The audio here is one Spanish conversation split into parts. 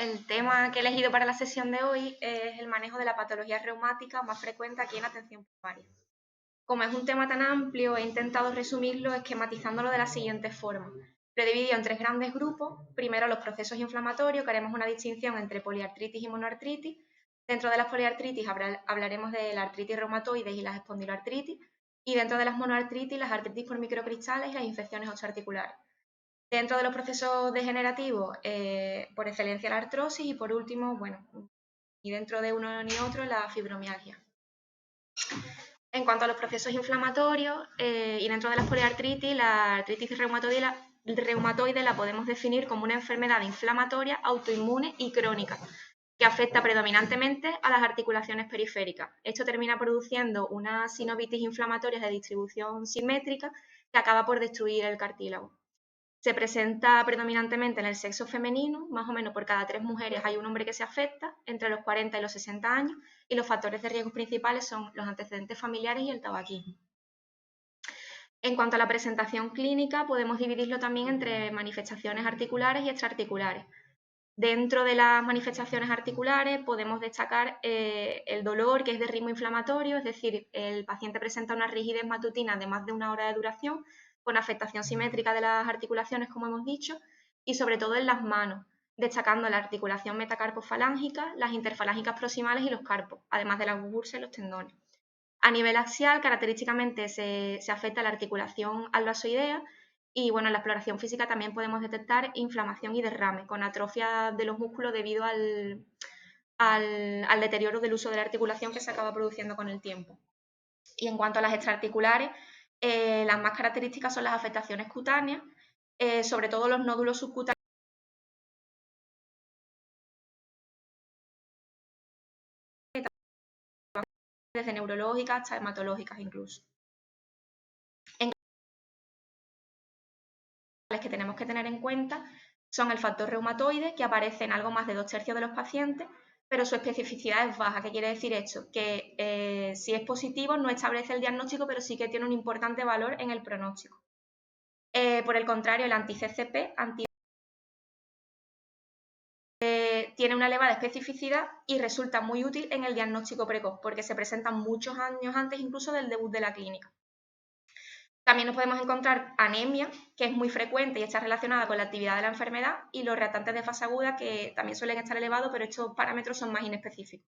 el tema que he elegido para la sesión de hoy es el manejo de la patología reumática más frecuente aquí en atención primaria. Como es un tema tan amplio, he intentado resumirlo esquematizándolo de la siguiente forma. Lo he dividido en 3 grandes grupos. Primero, los procesos inflamatorios, que haremos una distinción entre poliartritis y monoartritis. Dentro de las poliartritis hablaremos de la artritis reumatoide y las espondiloartritis. Y dentro de las monoartritis, las artritis por microcristales y las infecciones osteoarticulares. Dentro de los procesos degenerativos, por excelencia la artrosis y por último, bueno, ni dentro de uno ni otro, la fibromialgia. En cuanto a los procesos inflamatorios y dentro de las poliartritis, la artritis reumatoide la podemos definir como una enfermedad inflamatoria, autoinmune y crónica, que afecta predominantemente a las articulaciones periféricas. Esto termina produciendo una sinovitis inflamatoria de distribución simétrica que acaba por destruir el cartílago. Se presenta predominantemente en el sexo femenino, más o menos por cada 3 mujeres hay un hombre que se afecta, entre los 40 y los 60 años, y los factores de riesgo principales son los antecedentes familiares y el tabaquismo. En cuanto a la presentación clínica, podemos dividirlo también entre manifestaciones articulares y extraarticulares. Dentro de las manifestaciones articulares podemos destacar el dolor, que es de ritmo inflamatorio, es decir, el paciente presenta una rigidez matutina de más de 1 hora de duración, con afectación simétrica de las articulaciones, como hemos dicho, y sobre todo en las manos, destacando la articulación metacarpofalángica, las interfalángicas proximales y los carpos, además de las bursas y los tendones. A nivel axial, característicamente se afecta la articulación albasoidea y bueno, en la exploración física también podemos detectar inflamación y derrame, con atrofia de los músculos debido al deterioro del uso de la articulación que se acaba produciendo con el tiempo. Y en cuanto a las extraarticulares, las más características son las afectaciones cutáneas, sobre todo los nódulos subcutáneos, desde neurológicas hasta hematológicas incluso. Que tenemos que tener en cuenta son el factor reumatoide, que aparece en algo más de 2/3 de los pacientes, pero su especificidad es baja. ¿Qué quiere decir esto? Que si es positivo no establece el diagnóstico, pero sí que tiene un importante valor en el pronóstico. Por el contrario, el anti-CCP tiene una elevada especificidad y resulta muy útil en el diagnóstico precoz, porque se presenta muchos años antes incluso del debut de la clínica. También nos podemos encontrar anemia, que es muy frecuente y está relacionada con la actividad de la enfermedad, y los reactantes de fase aguda, que también suelen estar elevados, pero estos parámetros son más inespecíficos.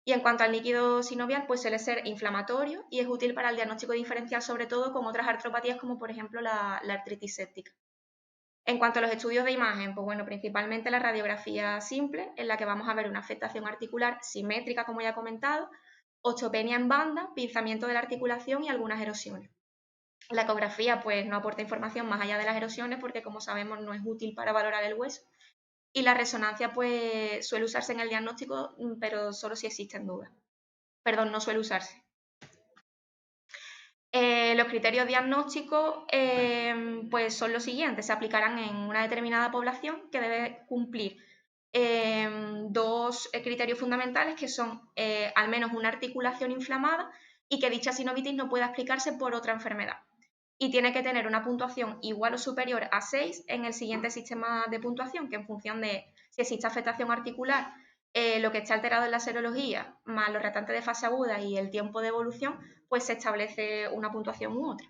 Y en cuanto al líquido sinovial, pues suele ser inflamatorio y es útil para el diagnóstico diferencial, sobre todo con otras artropatías como por ejemplo la artritis séptica. En cuanto a los estudios de imagen, pues bueno, principalmente la radiografía simple, en la que vamos a ver una afectación articular simétrica, como ya he comentado, osteopenia en banda, pinzamiento de la articulación y algunas erosiones. La ecografía pues no aporta información más allá de las erosiones porque, como sabemos, no es útil para valorar el hueso. Y la resonancia pues suele usarse en el diagnóstico, pero solo si existen dudas. Perdón, no suele usarse. Los criterios diagnósticos pues son los siguientes. Se aplicarán en una determinada población que debe cumplir 2 criterios fundamentales, que son al menos una articulación inflamada y que dicha sinovitis no pueda explicarse por otra enfermedad. Y tiene que tener una puntuación igual o superior a 6 en el siguiente sistema de puntuación, que en función de si existe afectación articular, lo que está alterado en la serología, más los reactantes de fase aguda y el tiempo de evolución, pues se establece una puntuación u otra.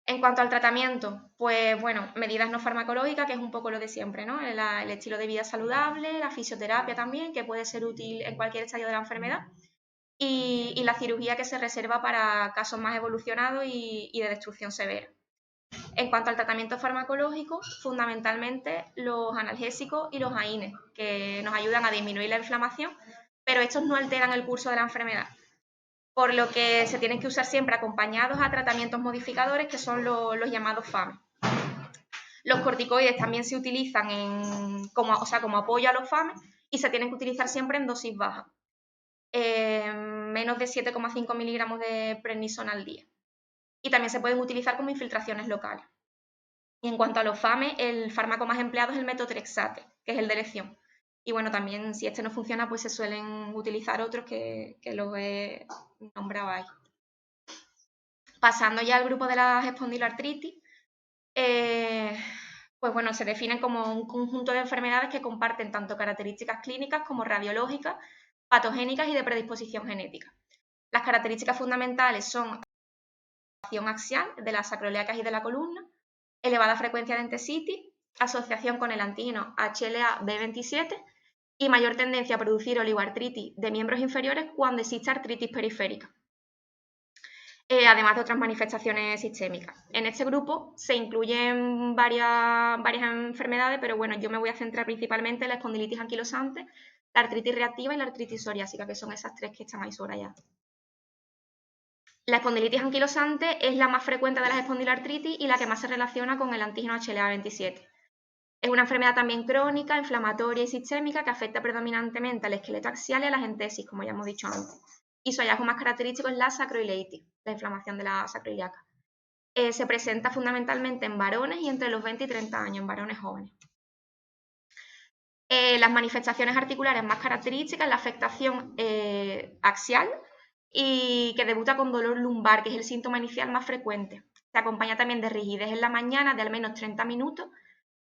En cuanto al tratamiento, pues bueno, medidas no farmacológicas, que es un poco lo de siempre, ¿no? El estilo de vida saludable, la fisioterapia también, que puede ser útil en cualquier estadio de la enfermedad, y la cirugía, que se reserva para casos más evolucionados y de destrucción severa. En cuanto al tratamiento farmacológico, fundamentalmente los analgésicos y los AINES, que nos ayudan a disminuir la inflamación, pero estos no alteran el curso de la enfermedad, por lo que se tienen que usar siempre acompañados a tratamientos modificadores, que son los llamados FAME. Los corticoides también se utilizan como apoyo a los FAME y se tienen que utilizar siempre en dosis bajas, menos de 7,5 miligramos de prednisona al día. Y también se pueden utilizar como infiltraciones locales. Y en cuanto a los FAME, el fármaco más empleado es el metotrexate, que es el de elección. Y bueno, también si este no funciona, pues se suelen utilizar otros que los he nombrado ahí. Pasando ya al grupo de las espondiloartritis, Pues bueno, se definen como un conjunto de enfermedades que comparten tanto características clínicas como radiológicas, patogénicas y de predisposición genética. Las características fundamentales son acción axial de las sacroiliacas y de la columna, elevada frecuencia de entesitis, asociación con el antígeno HLA-B27 y mayor tendencia a producir oligoartritis de miembros inferiores cuando existe artritis periférica. Además de otras manifestaciones sistémicas. En este grupo se incluyen varias enfermedades, pero bueno, yo me voy a centrar principalmente en la espondilitis anquilosante, la artritis reactiva y la artritis psoriásica, que son esas tres que están ahí subrayadas. La espondilitis anquilosante es la más frecuente de las espondiloartritis y la que más se relaciona con el antígeno HLA-27. Es una enfermedad también crónica, inflamatoria y sistémica que afecta predominantemente al esqueleto axial y a las entesis, como ya hemos dicho antes. Y su hallazgo más característico es la sacroileitis, la inflamación de la sacroiliaca. Se presenta fundamentalmente en varones y entre los 20 y 30 años, en varones jóvenes. Las manifestaciones articulares más características, la afectación axial y que debuta con dolor lumbar, que es el síntoma inicial más frecuente. Se acompaña también de rigidez en la mañana de al menos 30 minutos,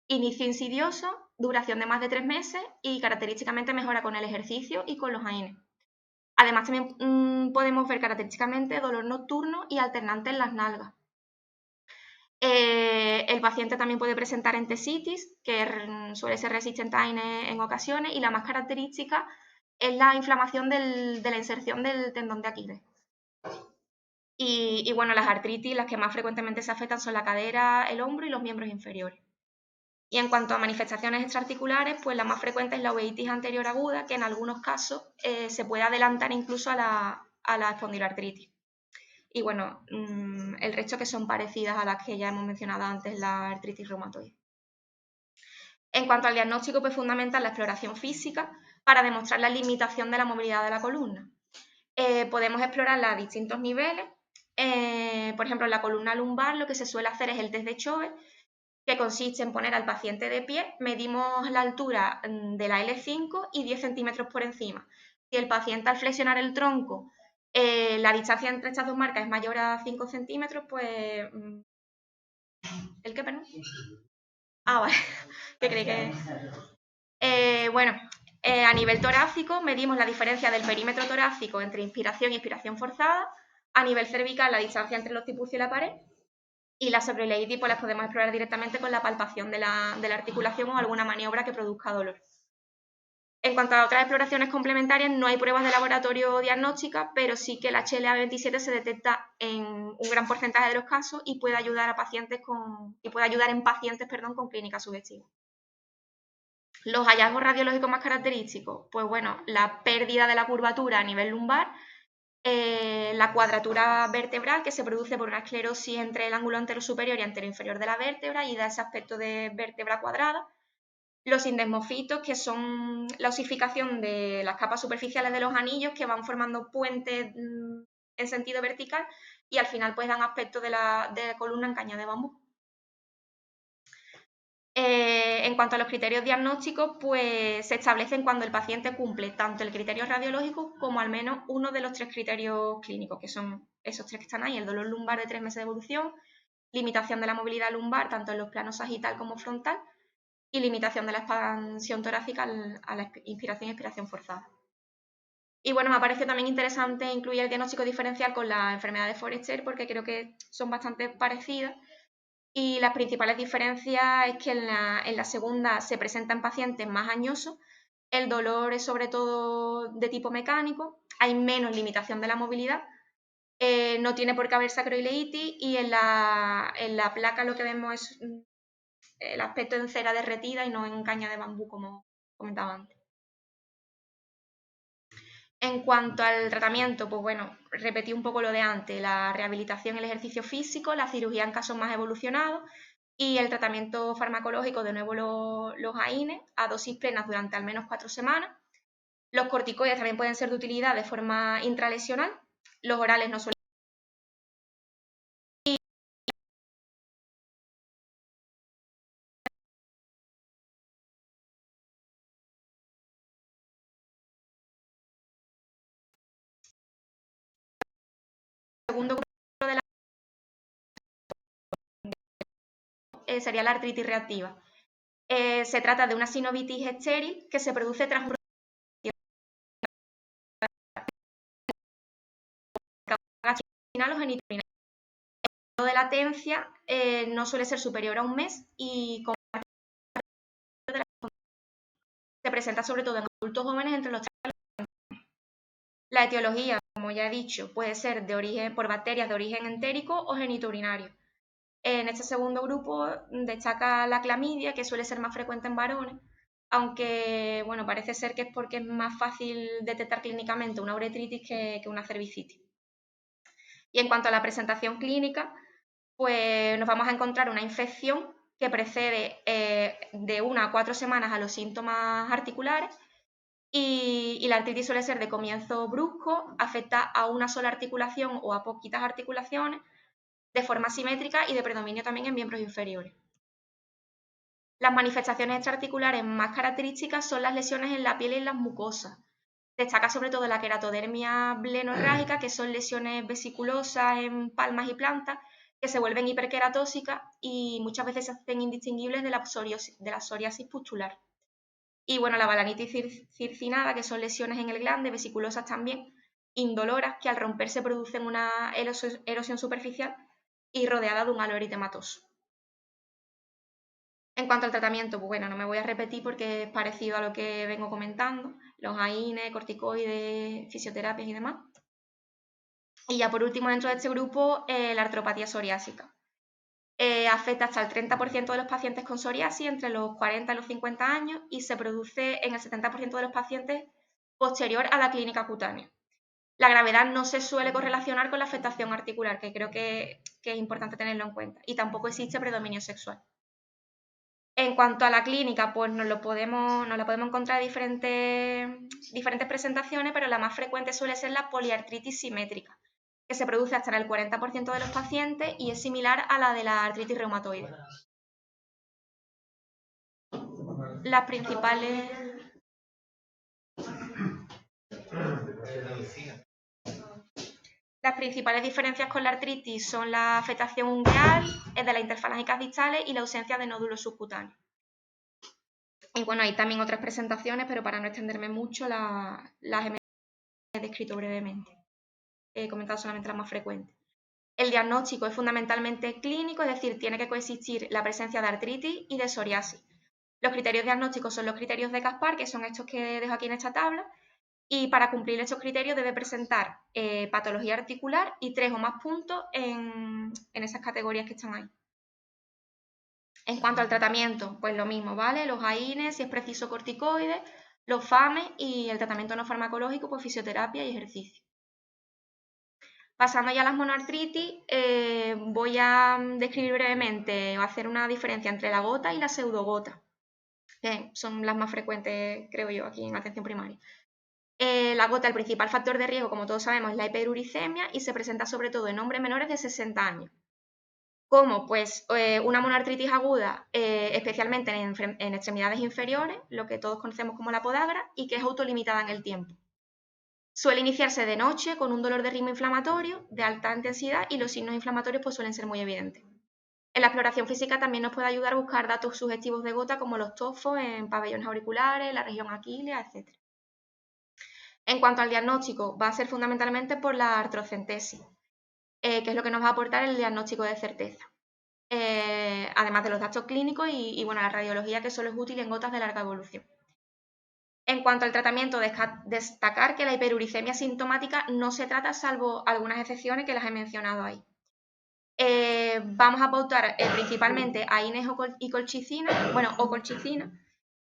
inicio insidioso, duración de más de 3 meses y característicamente mejora con el ejercicio y con los AINES. Además también podemos ver característicamente dolor nocturno y alternante en las nalgas. El paciente también puede presentar entesitis, que suele ser resistente a AINE en ocasiones, y la más característica es la inflamación de la inserción del tendón de Aquiles. Y bueno, las artritis, las que más frecuentemente se afectan son la cadera, el hombro y los miembros inferiores. Y en cuanto a manifestaciones extraarticulares, pues la más frecuente es la uveitis anterior aguda, que en algunos casos se puede adelantar incluso a la espondiloartritis. Y bueno, el resto que son parecidas a las que ya hemos mencionado antes, la artritis reumatoide. En cuanto al diagnóstico, pues fundamental la exploración física para demostrar la limitación de la movilidad de la columna. Podemos explorarla a distintos niveles. Por ejemplo, en la columna lumbar lo que se suele hacer es el test de Chove, que consiste en poner al paciente de pie, medimos la altura de la L5 y 10 centímetros por encima. Si el paciente al flexionar el tronco, la distancia entre estas dos marcas es mayor a 5 centímetros, pues... ¿El qué, perdón? Ah, vale, que creí que... Bueno, a nivel torácico medimos la diferencia del perímetro torácico entre inspiración y expiración forzada, a nivel cervical la distancia entre el occipucio y la pared, y las sacroileitis pues las podemos explorar directamente con la palpación de la articulación o alguna maniobra que produzca dolor. En cuanto a otras exploraciones complementarias, no hay pruebas de laboratorio diagnósticas, pero sí que el HLA-27 se detecta en un gran porcentaje de los casos y puede ayudar en pacientes con clínica sugestiva. Los hallazgos radiológicos más característicos, pues bueno, la pérdida de la curvatura a nivel lumbar, la cuadratura vertebral que se produce por una esclerosis entre el ángulo antero superior y antero inferior de la vértebra y da ese aspecto de vértebra cuadrada. Los indesmofitos, que son la osificación de las capas superficiales de los anillos que van formando puentes en sentido vertical y al final pues dan aspecto de la columna en caña de bambú. En cuanto a los criterios diagnósticos, pues se establecen cuando el paciente cumple tanto el criterio radiológico como al menos uno de los 3 criterios clínicos, que son esos 3 que están ahí: el dolor lumbar de 3 meses de evolución, limitación de la movilidad lumbar tanto en los planos sagital como frontal y limitación de la expansión torácica a la inspiración y expiración forzada. Y bueno, me parece también interesante incluir el diagnóstico diferencial con la enfermedad de Forester porque creo que son bastante parecidas. Y las principales diferencias es que en la segunda se presenta en pacientes más añosos, el dolor es sobre todo de tipo mecánico, hay menos limitación de la movilidad, no tiene por qué haber sacroileitis y en la placa lo que vemos es el aspecto en cera derretida y no en caña de bambú, como comentaba antes. En cuanto al tratamiento, pues bueno, repetí un poco lo de antes, la rehabilitación y el ejercicio físico, la cirugía en casos más evolucionados y el tratamiento farmacológico, de nuevo los AINES, a dosis plenas durante al menos 4 semanas. Los corticoides también pueden ser de utilidad de forma intralesional, los orales no suelen. El segundo grupo de sería la artritis reactiva. Se trata de una sinovitis estéril que se produce tras un vaginal o genitourinarios. El periodo de latencia no suele ser superior a un mes y se presenta sobre todo en adultos jóvenes entre los 30 y los 40 años. La etiología, como ya he dicho, puede ser por bacterias de origen entérico o genitourinario. En este segundo grupo destaca la clamidia, que suele ser más frecuente en varones, aunque bueno, parece ser que es porque es más fácil detectar clínicamente una uretritis que una cervicitis. Y en cuanto a la presentación clínica, pues nos vamos a encontrar una infección que precede de 1 a 4 semanas a los síntomas articulares y la artritis suele ser de comienzo brusco, afecta a una sola articulación o a poquitas articulaciones, de forma simétrica y de predominio también en miembros inferiores. Las manifestaciones extraarticulares más características son las lesiones en la piel y en las mucosas. Destaca sobre todo la queratodermia blenorrágica, que son lesiones vesiculosas en palmas y plantas, que se vuelven hiperqueratóxicas y muchas veces se hacen indistinguibles de la psoriasis pustular. Y bueno, la balanitis circinada, que son lesiones en el glande, vesiculosas también, indoloras, que al romperse producen una erosión superficial y rodeada de un halo eritematoso. En cuanto al tratamiento, pues bueno, no me voy a repetir porque es parecido a lo que vengo comentando, los AINES, corticoides, fisioterapias y demás. Y ya por último, dentro de este grupo, la artropatía psoriásica. Afecta hasta el 30% de los pacientes con psoriasis entre los 40 y los 50 años y se produce en el 70% de los pacientes posterior a la clínica cutánea. La gravedad no se suele correlacionar con la afectación articular, que creo que es importante tenerlo en cuenta, y tampoco existe predominio sexual. En cuanto a la clínica, pues nos la podemos encontrar diferentes presentaciones, pero la más frecuente suele ser la poliartritis simétrica, que se produce hasta en el 40% de los pacientes y es similar a la de la artritis reumatoide. Las principales diferencias con la artritis son la afectación ungueal, de las interfalángicas distales y la ausencia de nódulos subcutáneos. Y bueno, hay también otras presentaciones, pero para no extenderme mucho, las he descrito brevemente. He comentado solamente las más frecuentes. El diagnóstico es fundamentalmente clínico, es decir, tiene que coexistir la presencia de artritis y de psoriasis. Los criterios diagnósticos son los criterios de Caspar, que son estos que dejo aquí en esta tabla, y para cumplir estos criterios debe presentar patología articular y 3 o más puntos en esas categorías que están ahí. En cuanto al tratamiento, pues lo mismo, ¿vale? Los AINES, si es preciso corticoides, los FAMES y el tratamiento no farmacológico, pues fisioterapia y ejercicio. Pasando ya a las monoartritis, voy a describir brevemente o hacer una diferencia entre la gota y la pseudogota, que son las más frecuentes, creo yo, aquí en atención primaria. La gota, el principal factor de riesgo, como todos sabemos, es la hiperuricemia y se presenta sobre todo en hombres menores de 60 años. ¿Cómo? Pues una monoartritis aguda, especialmente en extremidades inferiores, lo que todos conocemos como la podagra, y que es autolimitada en el tiempo. Suele iniciarse de noche con un dolor de ritmo inflamatorio de alta intensidad y los signos inflamatorios pues, suelen ser muy evidentes. En la exploración física también nos puede ayudar a buscar datos sugestivos de gota como los tofos en pabellones auriculares, la región aquilea, etc. En cuanto al diagnóstico, va a ser fundamentalmente por la artrocentesis, que es lo que nos va a aportar el diagnóstico de certeza. Además de los datos clínicos y bueno, la radiología que solo es útil en gotas de larga evolución. En cuanto al tratamiento, destacar que la hiperuricemia sintomática no se trata salvo algunas excepciones que las he mencionado ahí. Vamos a pautar principalmente AINES y colchicina, o colchicina,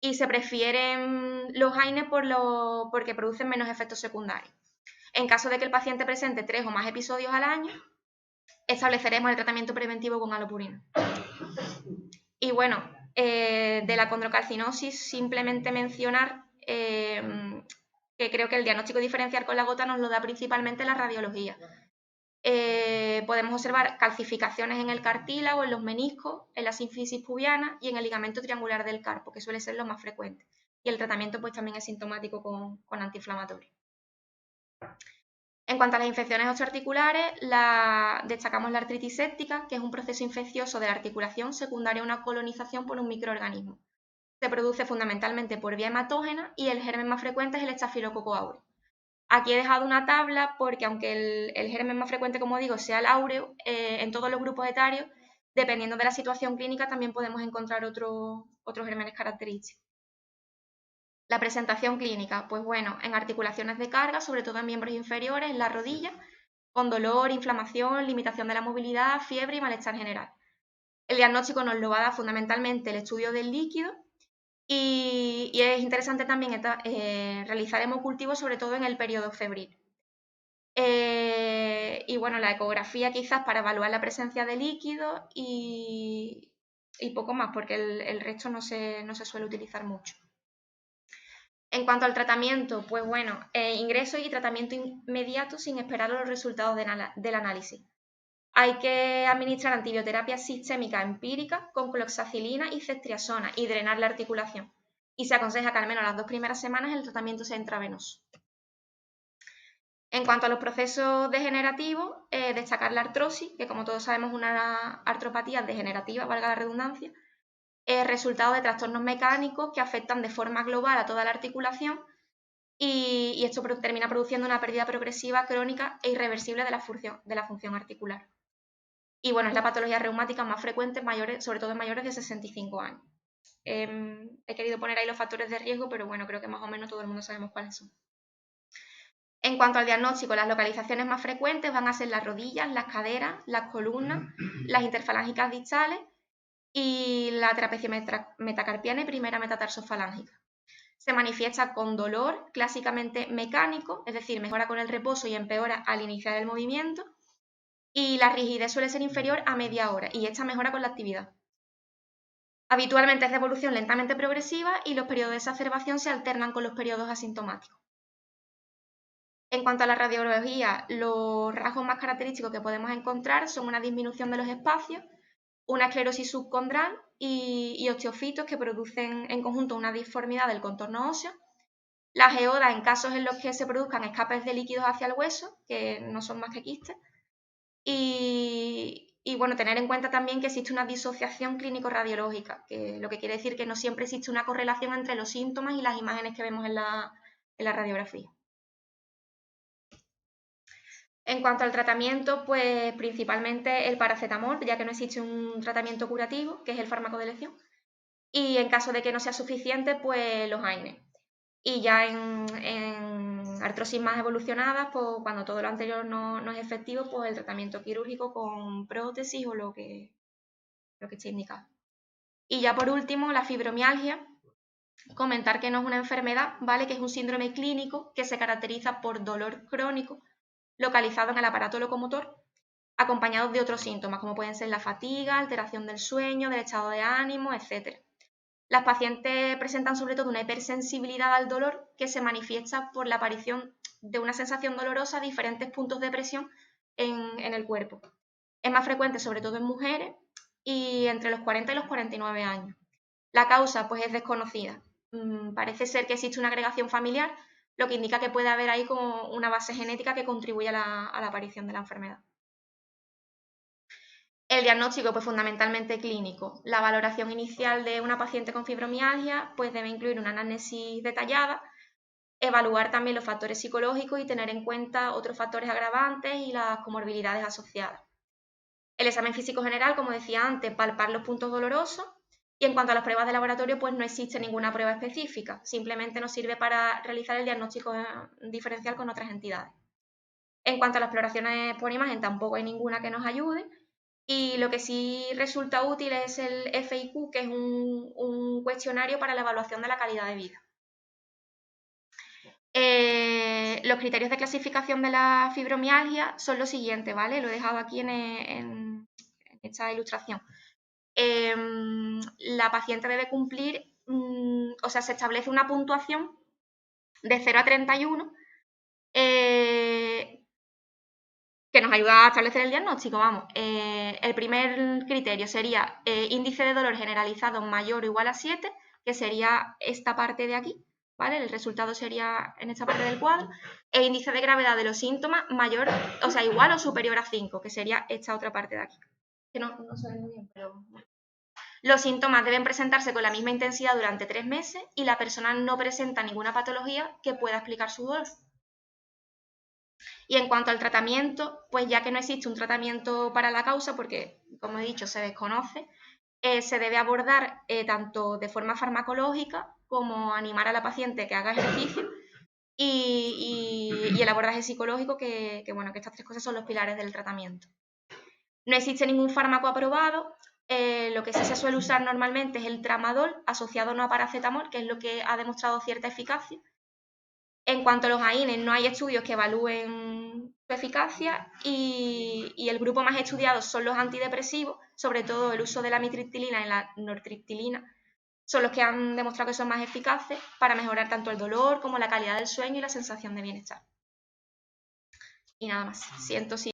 y se prefieren los AINES porque producen menos efectos secundarios. En caso de que el paciente presente 3 o más episodios al año, estableceremos el tratamiento preventivo con alopurina. Y bueno, de la condrocalcinosis, simplemente mencionar que creo que el diagnóstico diferencial con la gota nos lo da principalmente la radiología. Podemos observar calcificaciones en el cartílago, en los meniscos, en la sínfisis pubiana y en el ligamento triangular del carpo, que suele ser lo más frecuente. Y el tratamiento pues también es sintomático con antiinflamatorios. En cuanto a las infecciones osteoarticulares, destacamos la artritis séptica, que es un proceso infeccioso de la articulación secundario a una colonización por un microorganismo. Se produce fundamentalmente por vía hematógena y el germen más frecuente es el estafilococo áureo. Aquí he dejado una tabla porque aunque el germen más frecuente, como digo, sea el áureo, en todos los grupos etarios, dependiendo de la situación clínica, también podemos encontrar otros gérmenes característicos. La presentación clínica, pues bueno, en articulaciones de carga, sobre todo en miembros inferiores, en la rodilla, con dolor, inflamación, limitación de la movilidad, fiebre y malestar general. El diagnóstico nos lo va a dar fundamentalmente el estudio del líquido y es interesante también realizar hemocultivo, sobre todo en el periodo febril. Y bueno, la ecografía quizás para evaluar la presencia de líquido y poco más, porque el resto no se suele utilizar mucho. En cuanto al tratamiento, pues bueno, ingreso y tratamiento inmediato sin esperar los resultados del análisis. Hay que administrar antibioterapia sistémica empírica con cloxacilina y ceftriaxona y drenar la articulación. Y se aconseja que al menos las 2 primeras semanas el tratamiento sea intravenoso. En cuanto a los procesos degenerativos, destacar la artrosis, que como todos sabemos es una artropatía degenerativa, valga la redundancia, resultado de trastornos mecánicos que afectan de forma global a toda la articulación y esto termina produciendo una pérdida progresiva, crónica e irreversible de la función articular. Y bueno, es la patología reumática más frecuente, sobre todo en mayores de 65 años. He querido poner ahí los factores de riesgo, pero bueno, creo que más o menos todo el mundo sabemos cuáles son. En cuanto al diagnóstico, las localizaciones más frecuentes van a ser las rodillas, las caderas, las columnas, las interfalángicas distales y la trapecia metacarpiana y primera metatarsofalángica. Se manifiesta con dolor, clásicamente mecánico, es decir, mejora con el reposo y empeora al iniciar el movimiento, y la rigidez suele ser inferior a media hora y esta mejora con la actividad. Habitualmente es de evolución lentamente progresiva y los periodos de exacerbación se alternan con los periodos asintomáticos. En cuanto a la radiología, los rasgos más característicos que podemos encontrar son una disminución de los espacios, una esclerosis subcondral y osteofitos que producen en conjunto una disformidad del contorno óseo. La geoda en casos en los que se produzcan escapes de líquidos hacia el hueso, que no son más que quistes. Y bueno, tener en cuenta también que existe una disociación clínico-radiológica, que lo que quiere decir que no siempre existe una correlación entre los síntomas y las imágenes que vemos en la radiografía. En cuanto al tratamiento, pues principalmente el paracetamol, ya que no existe un tratamiento curativo, que es el fármaco de elección. Y en caso de que no sea suficiente, pues los AINES. Y ya en artrosis más evolucionadas, pues cuando todo lo anterior no es efectivo, pues el tratamiento quirúrgico con prótesis o lo que esté indicado. Y ya por último, la fibromialgia. Comentar que no es una enfermedad, ¿vale? Que es un síndrome clínico que se caracteriza por dolor crónico localizado en el aparato locomotor, acompañados de otros síntomas, como pueden ser la fatiga, alteración del sueño, del estado de ánimo, etc. Las pacientes presentan sobre todo una hipersensibilidad al dolor que se manifiesta por la aparición de una sensación dolorosa a diferentes puntos de presión en el cuerpo. Es más frecuente sobre todo en mujeres y entre los 40 y los 49 años. La causa pues es desconocida. Parece ser que existe una agregación familiar, lo que indica que puede haber ahí como una base genética que contribuye a la aparición de la enfermedad. El diagnóstico, pues fundamentalmente clínico. La valoración inicial de una paciente con fibromialgia pues debe incluir una anamnesis detallada, evaluar también los factores psicológicos y tener en cuenta otros factores agravantes y las comorbilidades asociadas. El examen físico general, como decía antes, palpar los puntos dolorosos. Y en cuanto a las pruebas de laboratorio, pues no existe ninguna prueba específica, simplemente nos sirve para realizar el diagnóstico diferencial con otras entidades. En cuanto a las exploraciones por imagen, tampoco hay ninguna que nos ayude, y lo que sí resulta útil es el FIQ, que es un cuestionario para la evaluación de la calidad de vida. Los criterios de clasificación de la fibromialgia son los siguientes, ¿vale? Lo he dejado aquí en esta ilustración. La paciente debe cumplir, o sea, se establece una puntuación de 0 a 31 que nos ayuda a establecer el diagnóstico, vamos. El primer criterio sería índice de dolor generalizado mayor o igual a 7, que sería esta parte de aquí, ¿vale? El resultado sería en esta parte del cuadro. El índice de gravedad de los síntomas mayor, o sea, igual o superior a 5, que sería esta otra parte de aquí. Que no se ve muy bien, pero... Los síntomas deben presentarse con la misma intensidad durante 3 meses y la persona no presenta ninguna patología que pueda explicar su dolor. Y en cuanto al tratamiento, pues ya que no existe un tratamiento para la causa, porque, como he dicho, se desconoce, se debe abordar tanto de forma farmacológica como animar a la paciente que haga ejercicio y el abordaje psicológico, que estas 3 cosas son los pilares del tratamiento. No existe ningún fármaco aprobado, lo que sí se suele usar normalmente es el tramadol asociado no a paracetamol, que es lo que ha demostrado cierta eficacia. En cuanto a los AINES, no hay estudios que evalúen su eficacia y el grupo más estudiado son los antidepresivos, sobre todo el uso de la amitriptilina y la nortriptilina, son los que han demostrado que son más eficaces para mejorar tanto el dolor como la calidad del sueño y la sensación de bienestar. Y nada más. Siento si